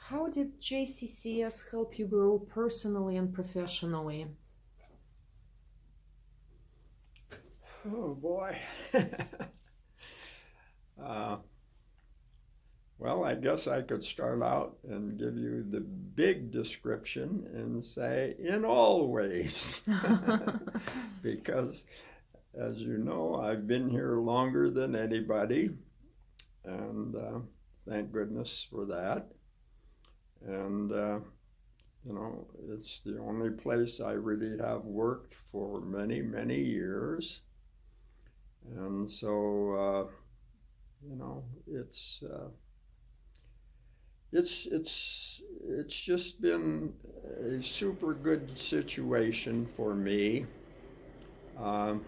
How did JCCS help you grow personally and professionally? Oh boy. uh, well, I guess I could start out and give you the big description and say, in all ways. Because, as you know, I've been here longer than anybody, and thank goodness for that. And, it's the only place I really have worked for many, many years. And so, it's it's just been a super good situation for me. Um,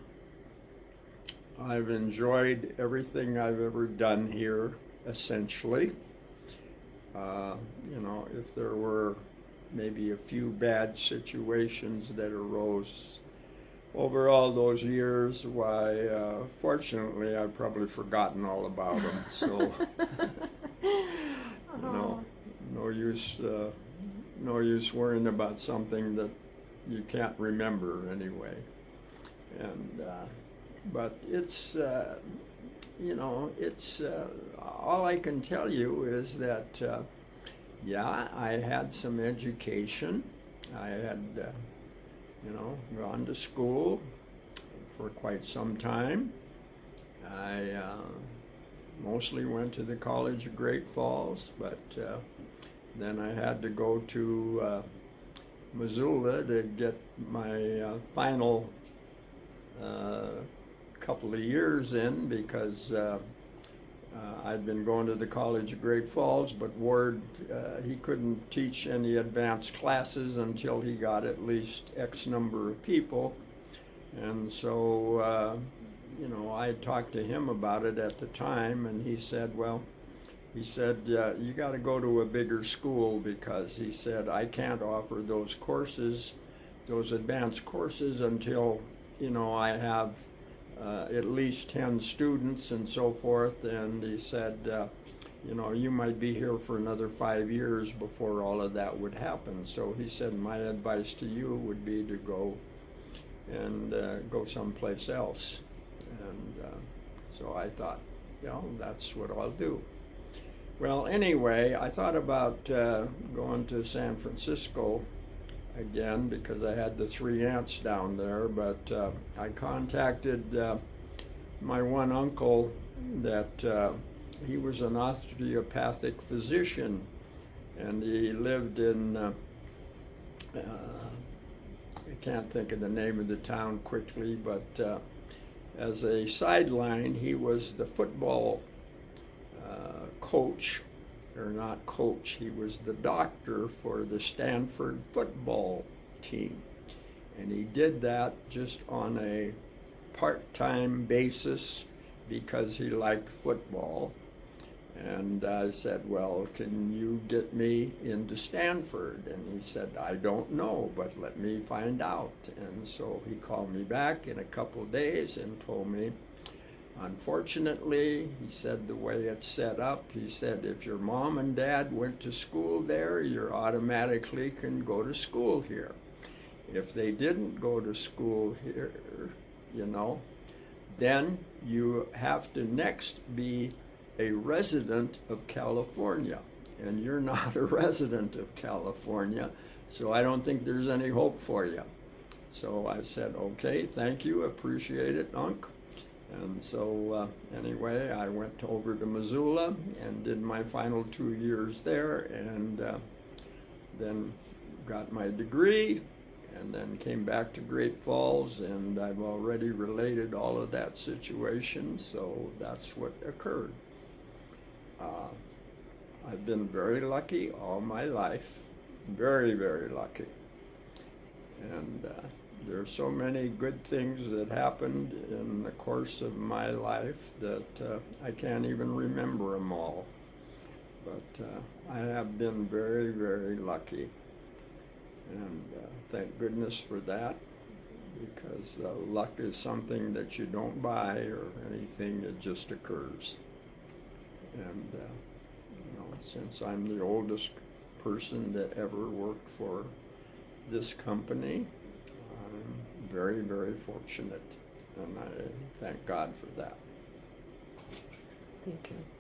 I've enjoyed everything I've ever done here, essentially. Uh, if there were maybe a few bad situations that arose over all those years, why, fortunately, I've probably forgotten all about them. So, you know, no use, no use worrying about something that you can't remember anyway. And but it's all I can tell you is that yeah, I had some education. I had gone to school for quite some time. I mostly went to the College of Great Falls, but then I had to go to Missoula to get my final couple of years in because I'd been going to the College of Great Falls, but Ward, he couldn't teach any advanced classes until he got at least X number of people. And so, I talked to him about it at the time, and he said, you got to go to a bigger school because he said, I can't offer those courses, those advanced courses until, I have at least 10 students and so forth. And he said, you might be here for another 5 years before all of that would happen. So he said, my advice to you would be to go and go someplace else. And so I thought, that's what I'll do. Well, anyway, I thought about going to San Francisco again because I had the 3 aunts down there, but I contacted my one uncle that he was an osteopathic physician, and he lived in I can't think of the name of the town quickly, but as a sideline, he was the football coach, or not coach, he was the doctor for the Stanford football team. And he did that just on a part-time basis because he liked football. And I said, well, can you get me into Stanford? And he said, I don't know, but let me find out. And so he called me back in a couple of days and told me, unfortunately, he said, the way it's set up, he said, if your mom and dad went to school there, you automatically can go to school here. If they didn't go to school here, then you have to next be a resident of California. And you're not a resident of California, so I don't think there's any hope for you. So I said, okay, thank you, appreciate it, Unc. And so anyway, I went over to Missoula and did my final 2 years there, and then got my degree, and then came back to Great Falls, and I've already related all of that situation, so that's what occurred. I've been very lucky all my life, very, very lucky. And there are so many good things that happened in the course of my life that I can't even remember them all. But I have been very, very lucky. And thank goodness for that, because luck is something that you don't buy or anything, it just occurs. And since I'm the oldest person that ever worked for this company. I'm very, very fortunate, and I thank God for that. Thank you.